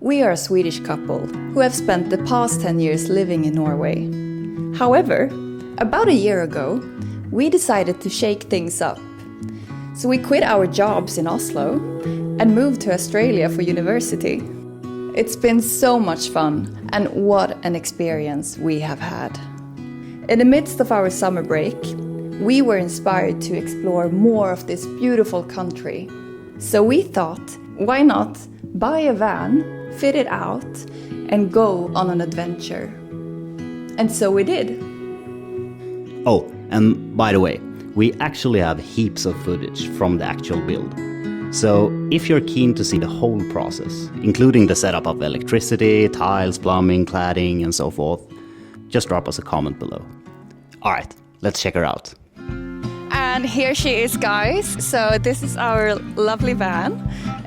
We are a Swedish couple who have spent the past 10 years living in Norway. However, about a year ago, we decided to shake things up. So we quit our jobs in Oslo and moved to Australia for university. It's been so much fun, and what an experience we have had. In the midst of our summer break, we were inspired to explore more of this beautiful country. So we thought, why not buy a van, fit it out, and go on an adventure? And so we did. Oh, and by the way, we actually have heaps of footage from the actual build. So if you're keen to see the whole process, including the setup of electricity, tiles, plumbing, cladding, and so forth, just drop us a comment below. Alright, let's check her out. And here she is, guys. So this is our lovely van.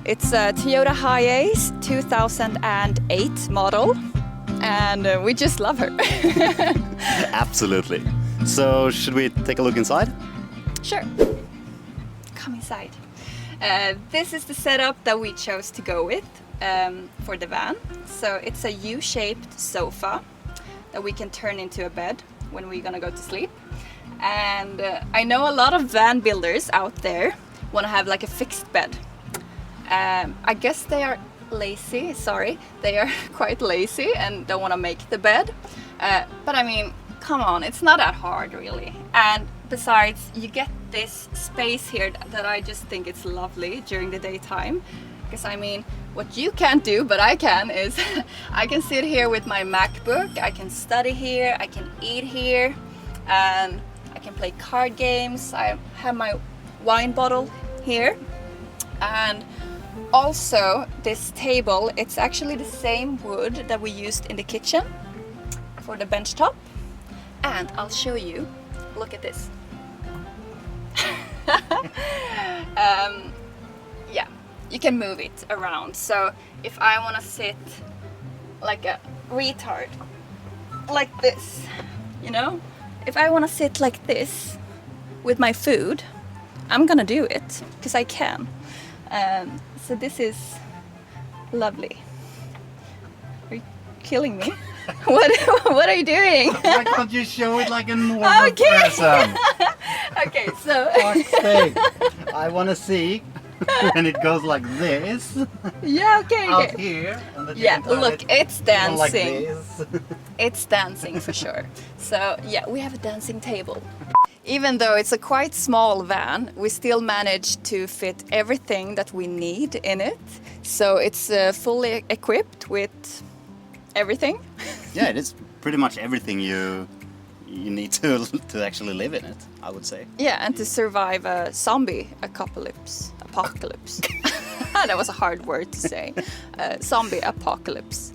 It's a Toyota HiAce 2008 model, and we just love her. Absolutely. So should we take a look inside? Sure. Come inside. This is the setup that we chose to go with for the van. So it's a U-shaped sofa that we can turn into a bed when we're gonna go to sleep. And I know a lot of van builders out there want to have like a fixed bed. I guess they are lazy, sorry. They are quite lazy and don't want to make the bed. But I mean, come on, it's not that hard really. And besides, you get this space here that I just think it's lovely during the daytime. Because I mean, what you can't do, but I can, is I can sit here with my MacBook, I can study here, I can eat here, and I can play card games. I have my wine bottle here. And also this table, it's actually the same wood that we used in the kitchen for the bench top. And I'll show you, look at this. Yeah, you can move it around. So if I want to sit like a retard, like this, you know? If I want to sit like this with my food, I'm gonna do it, because I can. So this is lovely. Are you killing me? What are you doing? Why can't you show it like a normal person? Okay, so... Fuck's sake. I want to see when it goes like this. Yeah, okay. Out here. And then Yeah, look, it's dancing. Like this. It's dancing for sure. So yeah, we have a dancing table. Even though it's a quite small van, we still managed to fit everything that we need in it. So it's fully equipped with everything. Yeah, it is pretty much everything you need to actually live in it, I would say. Yeah, and to survive a zombie apocalypse. That was a hard word to say. Zombie apocalypse.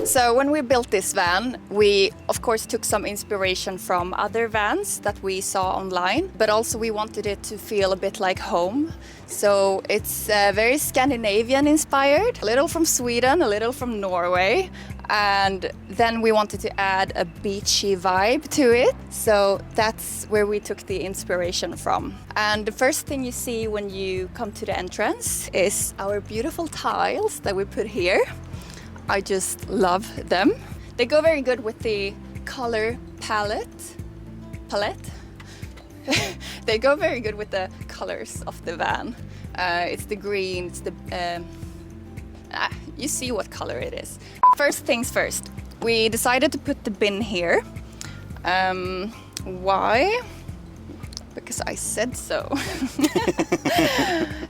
So when we built this van, we of course took some inspiration from other vans that we saw online, but also we wanted it to feel a bit like home. So it's very Scandinavian inspired, a little from Sweden, a little from Norway. And then we wanted to add a beachy vibe to it. So that's where we took the inspiration from. And the first thing you see when you come to the entrance is our beautiful tiles that we put here. I just love them. They go very good with the color palette. They go very good with the colors of the van. It's the green, it's the... you see what color it is. First things first, we decided to put the bin here. Why? Because I said so.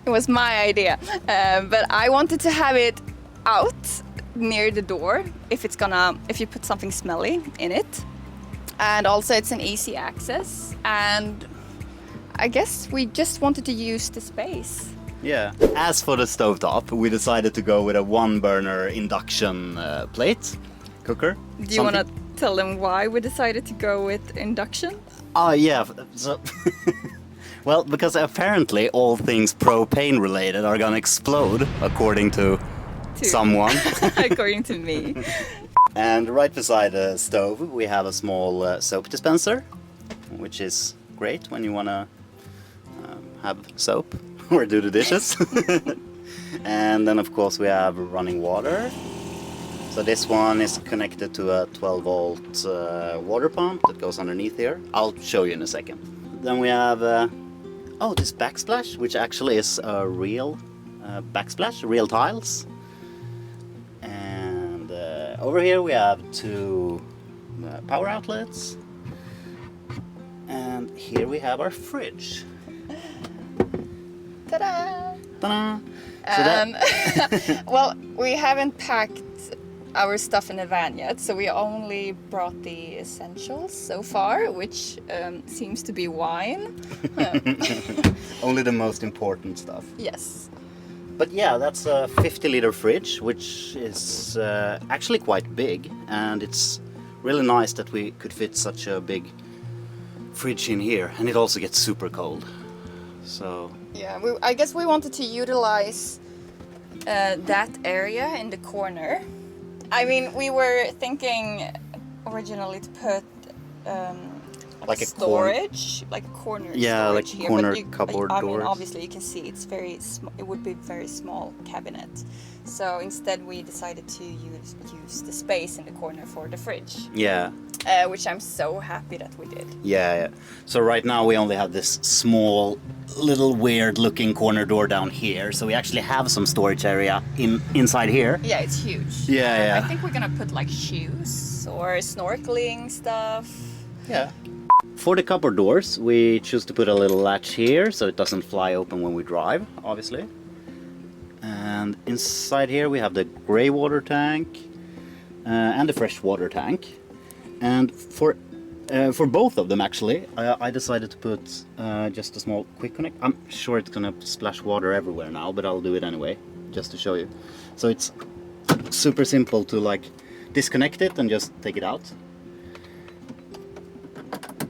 It was my idea. But I wanted to have it out near the door if you put something smelly in it. And also it's an easy access. And I guess we just wanted to use the space. Yeah. As for the stovetop, we decided to go with a one-burner induction plate cooker. Do you want to tell them why we decided to go with induction? Oh, yeah. So well, because apparently all things propane related are gonna explode, according to someone. According to me. And right beside the stove, we have a small soap dispenser, which is great when you wanna have soap or do the dishes. And then of course we have running water. So this one is connected to a 12-volt water pump that goes underneath here. I'll show you in a second. Then we have this backsplash, which actually is a real backsplash, real tiles. And over here we have 2 power outlets. And here we have our fridge. Ta-da! Ta-da! So well, we haven't packed our stuff in the van yet, so we only brought the essentials so far, which seems to be wine. Only the most important stuff. Yes. But yeah, that's a 50-liter fridge, which is actually quite big, and it's really nice that we could fit such a big fridge in here, and it also gets super cold. So yeah, I guess we wanted to utilize that area in the corner. I mean, we were thinking originally to put like a storage, like a corner yeah, storage like here. corner But cupboard I mean, doors. obviously you can see it's very it would be very small cabinet. So instead we decided to use the space in the corner for the fridge. Yeah. Which I'm so happy that we did. Yeah. So right now we only have this small, little weird-looking corner door down here. So we actually have some storage area inside here. Yeah, it's huge. Yeah. I think we're gonna put like shoes or snorkeling stuff. Yeah. For the cupboard doors, we choose to put a little latch here so it doesn't fly open when we drive, obviously. And inside here we have the grey water tank and the fresh water tank. And for both of them actually, I decided to put just a small quick connect. I'm sure it's gonna splash water everywhere now, but I'll do it anyway, just to show you. So it's super simple to like disconnect it and just take it out.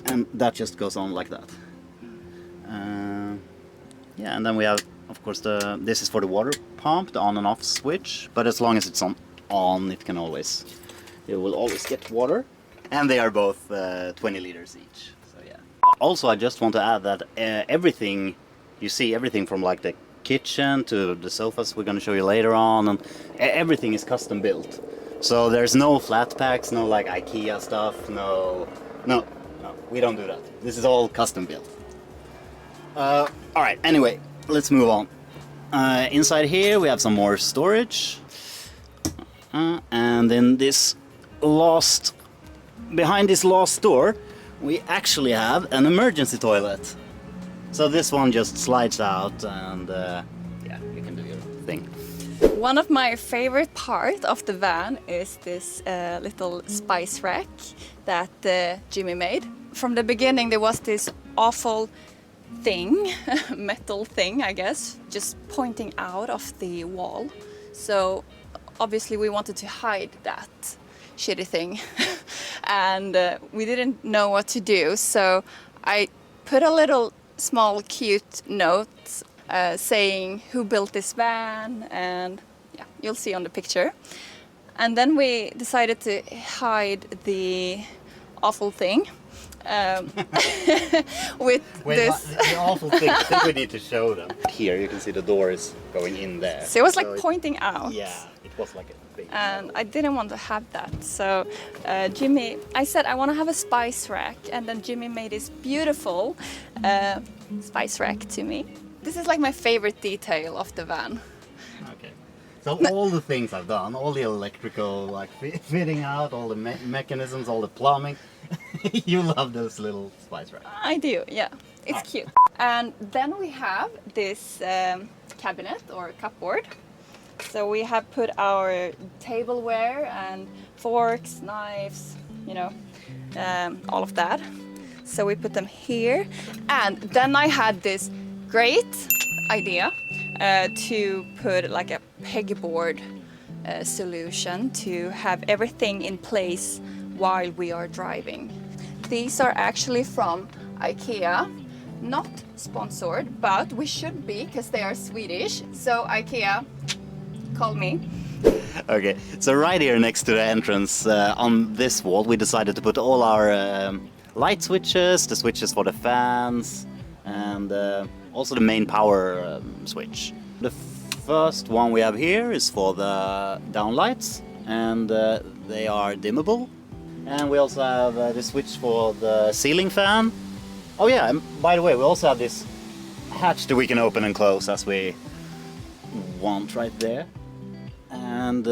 And that just goes on like that. Yeah, and then we have, of course, this is for the water pump, the on and off switch. But as long as it's on, it will always get water. And they are both 20 liters each. So yeah. Also, I just want to add that everything you see, everything from like the kitchen to the sofas we're going to show you later on, and everything is custom built. So there's no flat packs, no like IKEA stuff, no, we don't do that. This is all custom built. Alright, anyway, let's move on. Inside here we have some more storage. And in this behind this last door, we actually have an emergency toilet. So this one just slides out and yeah, you can do your thing. One of my favorite part of the van is this little spice rack that Jimmy made. From the beginning there was this awful thing, metal thing I guess, just pointing out of the wall. So obviously we wanted to hide that shitty thing and we didn't know what to do, so I put a little small cute note saying who built this van, and yeah, you'll see on the picture. And then we decided to hide the awful thing with this. The awful thing, I think we need to show them. Here you can see the door is going in there. So it was like pointing out. Yeah, it was like a big and I didn't want to have that, so Jimmy, I said I want to have a spice rack, and then Jimmy made this beautiful spice rack to me. This is like my favorite detail of the van. Okay, so all the things I've done, all the electrical like fitting out, all the mechanisms, all the plumbing, you love those little spice racks. I do, yeah, it's cute. And then we have this cabinet or cupboard. So we have put our tableware and forks, knives, you know, all of that. So we put them here. And then I had this great idea to put like a pegboard solution to have everything in place while we are driving. These are actually from IKEA, not sponsored, but we should be because they are Swedish. So IKEA, call me. Okay, so right here next to the entrance on this wall we decided to put all our light switches, the switches for the fans, and also the main power switch. The first one we have here is for the downlights, and they are dimmable. And we also have the switch for the ceiling fan. Oh yeah, and by the way, we also have this hatch that we can open and close as we want right there. And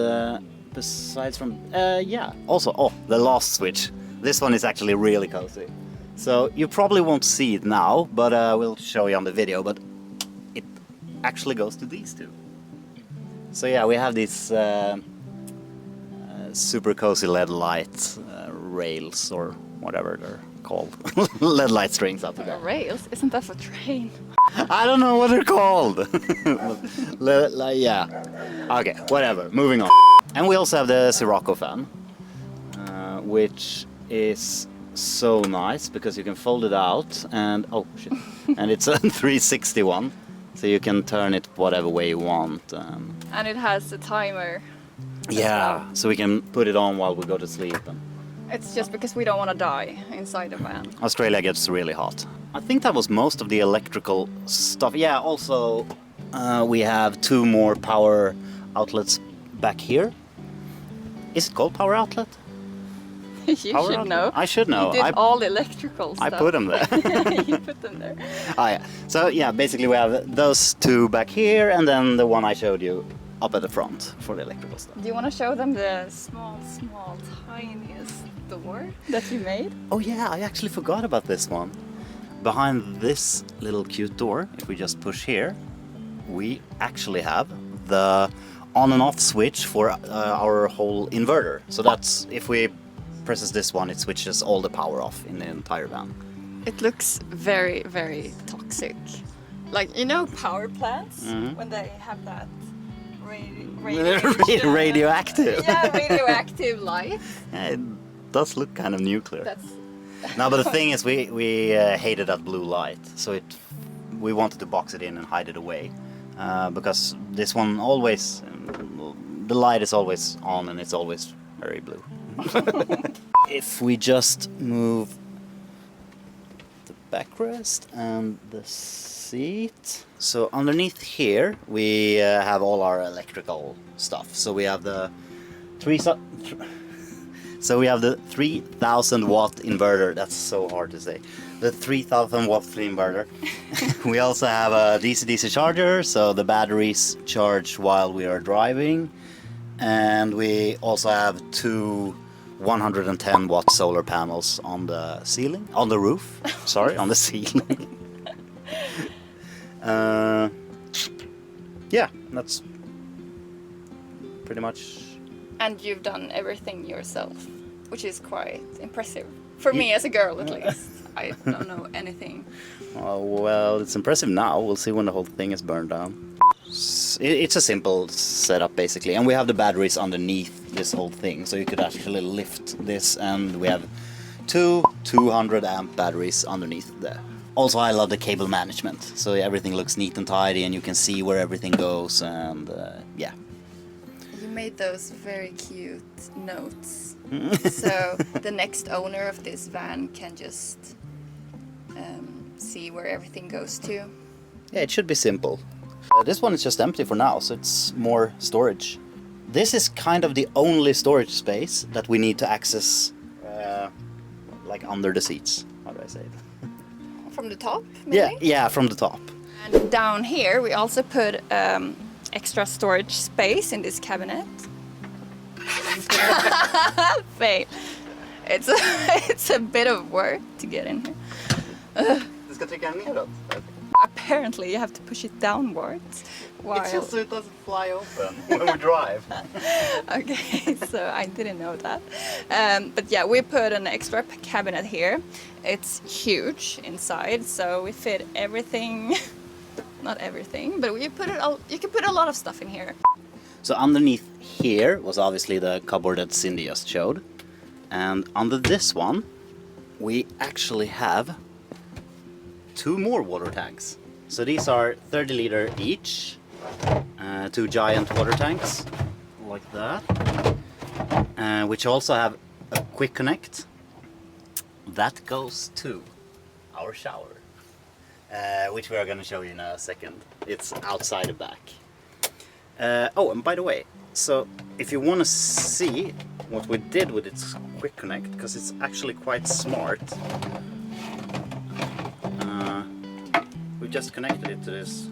besides from, yeah, also, oh, the last switch. This one is actually really cozy. So you probably won't see it now, but we'll show you on the video, but it actually goes to these two. So yeah, we have these super cozy LED light rails, or whatever they're called. LED light strings up there. Rails? Isn't that for train? I don't know what they're called. Yeah. Okay, whatever. Moving on. And we also have the Sirocco fan, which is so nice because you can fold it out and oh shit, and it's a 360 one, so you can turn it whatever way you want. And it has a timer. Yeah, so we can put it on while we go to sleep. And it's just because we don't want to die inside the van. Australia gets really hot. I think that was most of the electrical stuff. Yeah, also we have 2 more power outlets back here. Is it called power outlet? You should outlet? know. I should know. You did all the electrical stuff. I put them there. You put them there. Oh yeah. So yeah, basically we have those 2 back here, and then the one I showed you up at the front for the electrical stuff. Do you want to show them the small, tiniest door that you made? Oh yeah, I actually forgot about this one. Behind this little cute door, if we just push here, we actually have the on and off switch for our whole inverter. So that's, if we presses this one, it switches all the power off in the entire van. It looks very, very toxic. Like, you know, power plants, when they have that radioactive. Yeah, radioactive light. Yeah, it does look kind of nuclear. That's... No, but the thing is, we hated that blue light, so we wanted to box it in and hide it away, because this one always, the light is always on and it's always very blue. If we just move the backrest and the seat. So underneath here we have all our electrical stuff. So we have the 3000 watt inverter. That's so hard to say. The 3000 watt inverter. We also have a DC-DC charger, so the batteries charge while we are driving. And we also have 2 110 watt solar panels on the ceiling, on the roof, sorry, on the ceiling. Yeah, that's pretty much. And you've done everything yourself, which is quite impressive. For me as a girl, at least. I don't know anything. Oh, well, it's impressive now. We'll see when the whole thing is burned down. It's a simple setup basically, and we have the batteries underneath this whole thing, so you could actually lift this, and we have 2 200 amp batteries underneath there. Also, I love the cable management, so everything looks neat and tidy, and you can see where everything goes, and yeah. You made those very cute notes, so the next owner of this van can just see where everything goes to. Yeah, it should be simple. This one is just empty for now, so it's more storage. This is kind of the only storage space that we need to access, like under the seats. How do I say it? From the top, maybe? Yeah, from the top. And down here we also put extra storage space in this cabinet. Fail. It's a bit of work to get in here. Ska trycka neråt. Apparently you have to push it downwards. While... It's just so it doesn't fly open when we drive. Okay, so I didn't know that. But yeah, we put an extra cabinet here. It's huge inside, so we fit everything. Not everything, but we put it all. You can put a lot of stuff in here. So underneath here was obviously the cupboard that Cindy just showed, and under this one we actually have 2 more water tanks. So these are 30 liter each, 2 giant water tanks like that, which also have a quick connect that goes to our shower, which we are going to show you in a second. It's outside the back. Oh, and by the way, so if you want to see what we did with its quick connect, because it's actually quite smart, we just connected it to this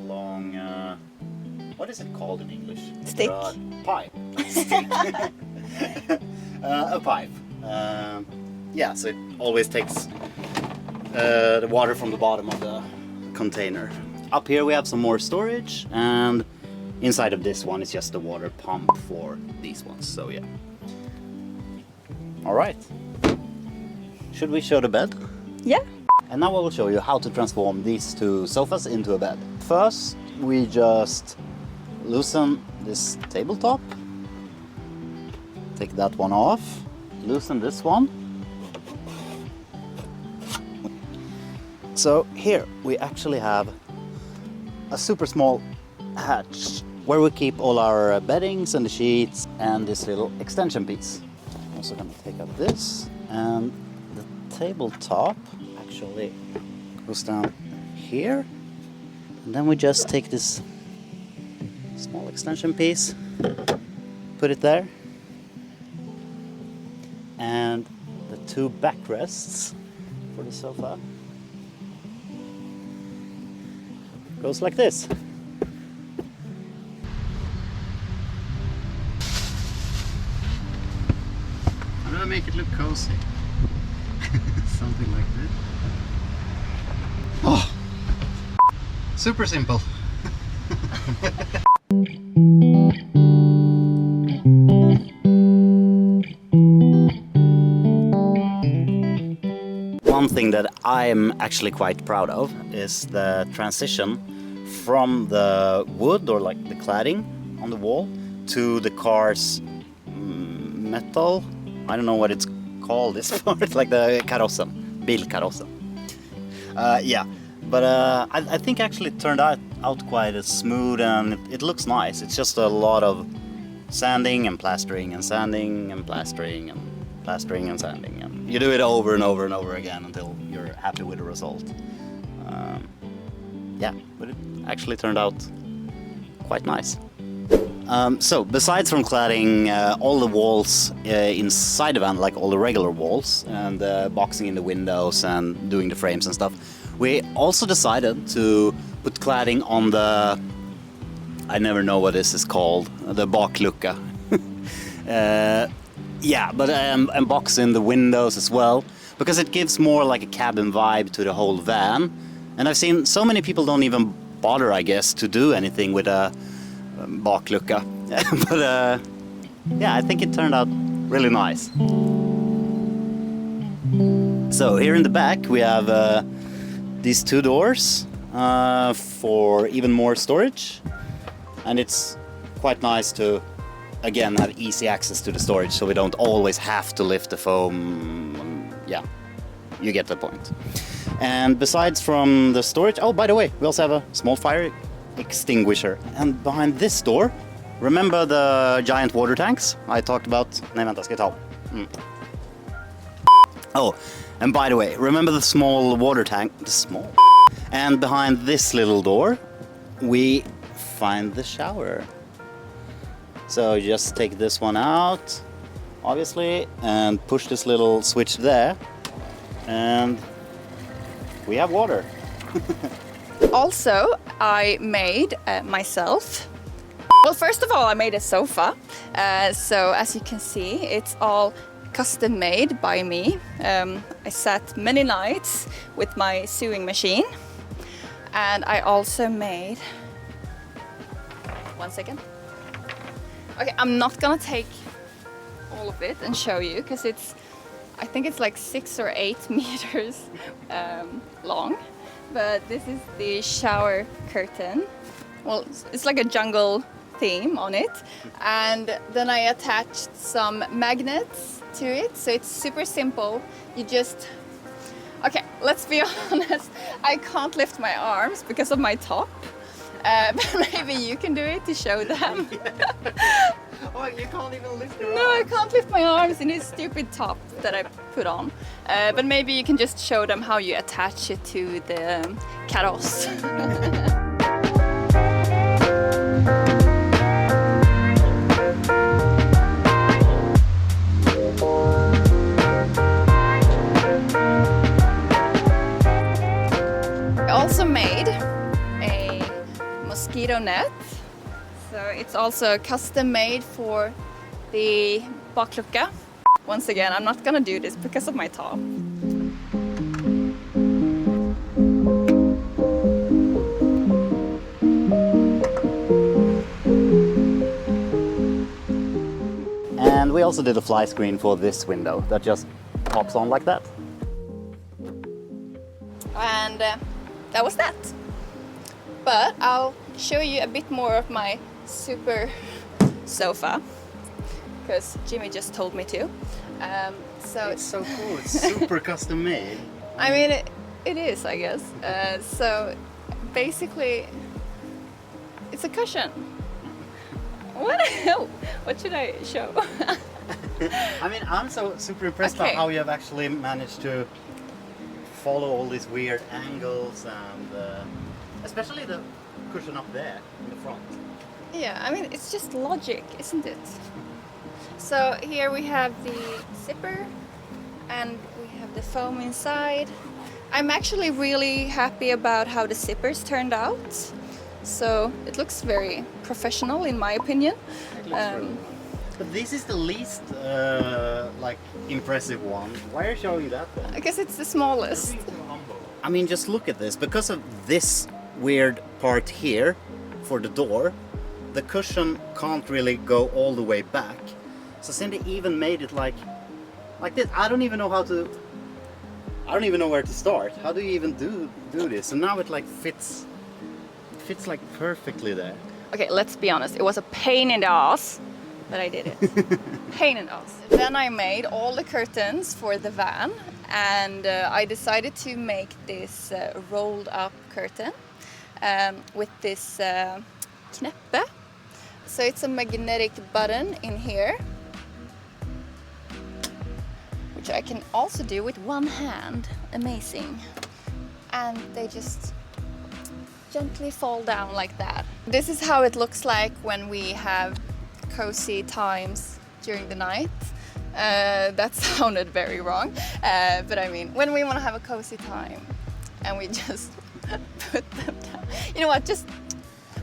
long, what is it called in English? Stick. Pipe. Stick. A pipe. Yeah, so it always takes the water from the bottom of the container. Up here we have some more storage, and inside of this one is just the water pump for these ones, so yeah. Alright. Should we show the bed? Yeah. And now I will show you how to transform these two sofas into a bed. First, we just loosen this tabletop. Take that one off. Loosen this one. So here we actually have a super small hatch where we keep all our beddings and the sheets and this little extension piece. I'm also going to take out this, and the tabletop actually goes down here, and then we just take this small extension piece, put it there, and the two backrests for the sofa goes like this. How do I make it look cozy? Something like this. Oh, super simple. One thing that I'm actually quite proud of is the transition from the wood, or like the cladding on the wall, to the car's metal. I don't know what it's called, this part, like the karossen, bilkarossen. Yeah, but I think actually it turned out quite smooth, and it looks nice. It's just a lot of sanding and plastering and sanding and plastering and plastering and sanding, and you do it over and over and over again until you're happy with the result. Yeah, but it actually turned out quite nice. So besides from cladding all the walls inside the van, like all the regular walls, and boxing in the windows and doing the frames and stuff, we also decided to put cladding on the, I never know what this is called, the baklucka. Yeah, but and box in the windows as well, because it gives more like a cabin vibe to the whole van. And I've seen so many people don't even bother, I guess, to do anything with a baklucka. But yeah, I think it turned out really nice. So here in the back we have these two doors for even more storage, and it's quite nice to again have easy access to the storage, so we don't always have to lift the foam. Yeah, you get the point. And besides from the storage, oh, by the way, we also have a small fire extinguisher. And behind this door, remember the giant water tanks I talked about? Nej, vänta, ska jag ta? Oh, and by the way, remember the small water tank? The small. And behind this little door, we find the shower. So you just take this one out, obviously, and push this little switch there, and we have water. Also, I made myself. Well, first of all, I made a sofa. So as you can see, it's all custom made by me. I sat many nights with my sewing machine, and I also made. One second. Okay, I'm not gonna take all of it and show you, because I think it's like 6 or 8 meters long. But this is the shower curtain. Well, it's like a jungle theme on it. And then I attached some magnets to it, so it's super simple. You just... Okay, let's be honest, I can't lift my arms because of my top. But maybe you can do it to show them. Oh, you can't even lift your arms. No, I can't lift my arms in this stupid top that I put on. But maybe you can just show them how you attach it to the carrosse. It's also custom made for the baklucka. Once again, I'm not gonna do this because of my top. And we also did a fly screen for this window that just pops on like that. And that was that. But I'll show you a bit more of my super sofa, because Jimmy just told me to. So It's so cool, it's super custom made. I mean, it is, I guess. So basically, it's a cushion. What? What should I show? I mean, I'm so super impressed by Okay. how you have actually managed to follow all these weird angles and especially the cushion up there in the front. Yeah, I mean, it's just logic, isn't it? So here we have the zipper and we have the foam inside. I'm actually really happy about how the zippers turned out. So it looks very professional in my opinion. It looks really nice. But this is the least like impressive one. Why are you showing that then? I guess it's the smallest. I mean, just look at this. Because of this weird part here for the door, the cushion can't really go all the way back. So Cindy even made it like this. I don't even know how to. I don't even know where to start. How do you even do this? So now it like fits like perfectly there. Okay, let's be honest. It was a pain in the ass, but I did it. Pain in the ass. Then I made all the curtains for the van, and I decided to make this rolled up curtain with this kneppe. So it's a magnetic button in here, which I can also do with one hand. Amazing. And they just gently fall down like that. This is how it looks like when we have cozy times during the night. That sounded very wrong, but I mean, when we want to have a cozy time and we just put them down. You know what, just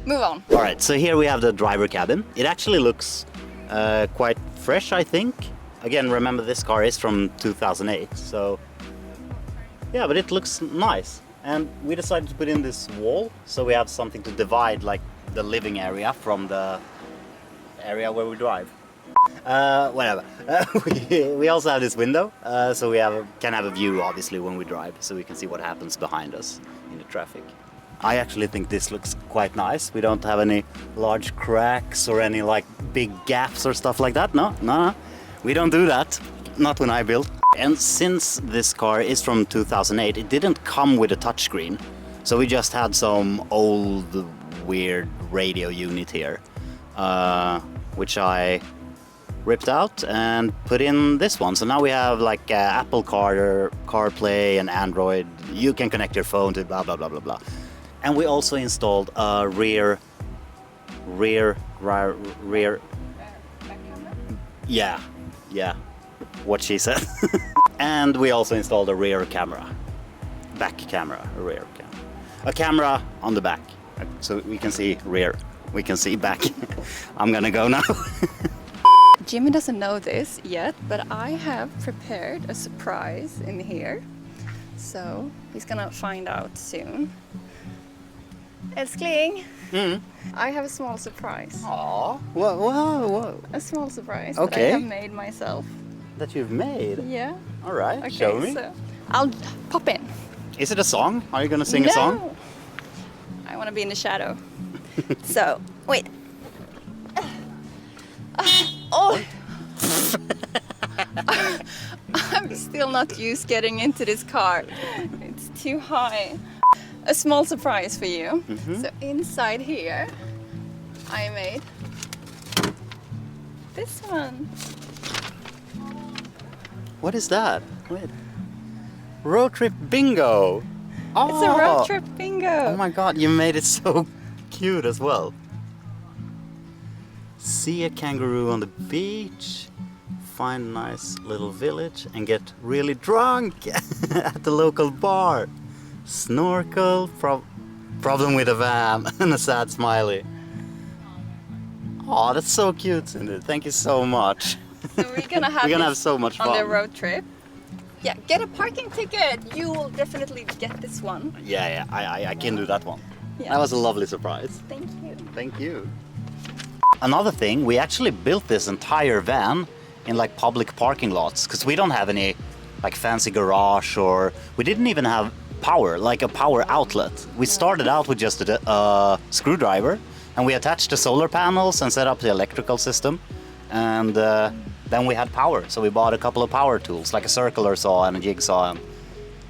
move on. All right, so here we have the driver cabin. It actually looks quite fresh, I think. Again, remember this car is from 2008, so yeah, but it looks nice. And we decided to put in this wall, so we have something to divide like the living area from the area where we drive. Whatever. We also have this window, so we can have a view obviously when we drive, so we can see what happens behind us in the traffic. I actually think this looks quite nice. We don't have any large cracks or any like big gaps or stuff like that. No. We don't do that. Not when I build. And since this car is from 2008, it didn't come with a touchscreen. So we just had some old weird radio unit here, which I ripped out and put in this one. So now we have like Apple CarPlay and Android. You can connect your phone to blah blah blah blah blah. And we also installed a rear. Yeah, what she said. And we also installed a rear camera, back camera, a rear camera, a camera on the back, so we can see rear, we can see back. I'm gonna go now. Jimmy doesn't know this yet, but I have prepared a surprise in here. So he's gonna find out soon. Älskling, I have a small surprise. Aww, whoa. A small surprise Okay. that I have made myself. That you've made? Yeah. All right, Okay, show me. so I'll pop in. Is it a song? Are you gonna sing a song? I want to be in the shadow. So, wait. Oh! I'm still not used getting into this car. It's too high. A small surprise for you. So inside here, I made this one. What is that? Wait. Road trip bingo. Oh, It's a road trip bingo. Oh my god, you made it so cute as well. See a kangaroo on the beach, find a nice little village and get really drunk at the local bar. Snorkel, problem with a van and a sad smiley. Oh, that's so cute, Cindy. Thank you so much. So we're gonna have, We're gonna have this so much on fun. the road trip. Yeah, get a parking ticket. You will definitely get this one. Yeah, I can do that one. Yeah. That was a lovely surprise. Thank you. Thank you. Another thing, we actually built this entire van in like public parking lots because we don't have any like fancy garage, or we didn't even have power, like a power outlet. We started out with just a screwdriver, and we attached the solar panels and set up the electrical system, and then we had power. So we bought a couple of power tools, like a circular saw and a jigsaw,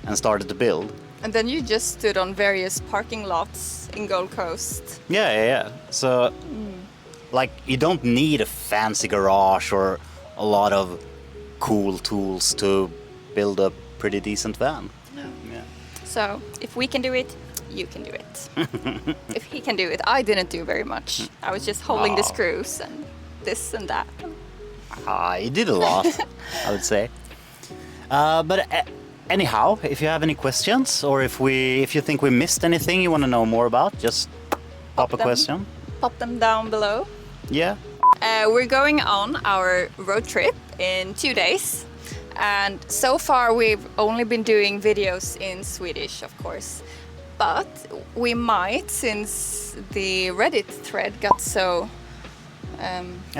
and started to build. And then you just stood on various parking lots in Gold Coast. Yeah. So, like, you don't need a fancy garage or a lot of cool tools to build a pretty decent van. No. Yeah. So if we can do it, you can do it. If he can do it, I didn't do very much. I was just holding the screws and this and that. You did a lot, I would say. But anyhow, if you have any questions, or if you think we missed anything you want to know more about, just pop a question. Pop them down below. Yeah. We're going on our road trip in 2 days. And so far we've only been doing videos in Swedish, of course. But we might, since the Reddit thread got so...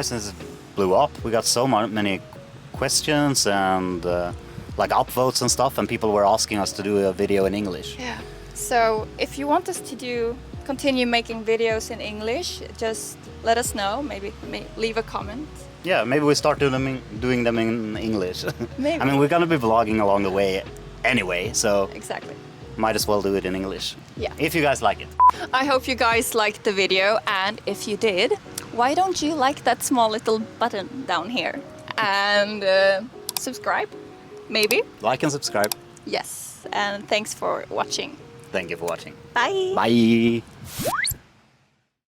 Since it blew up, we got so many questions and like upvotes and stuff, and people were asking us to do a video in English. Yeah. So if you want us to continue making videos in English, just let us know. Maybe leave a comment. Yeah, maybe we start doing them in English. Maybe. I mean, we're gonna be vlogging along the way anyway, so Exactly. might as well do it in English. Yeah. If you guys like it. I hope you guys liked the video, and if you did, why don't you like that small little button down here and subscribe, maybe? Like and subscribe. Yes, and thanks for watching. Thank you for watching. Bye. Bye.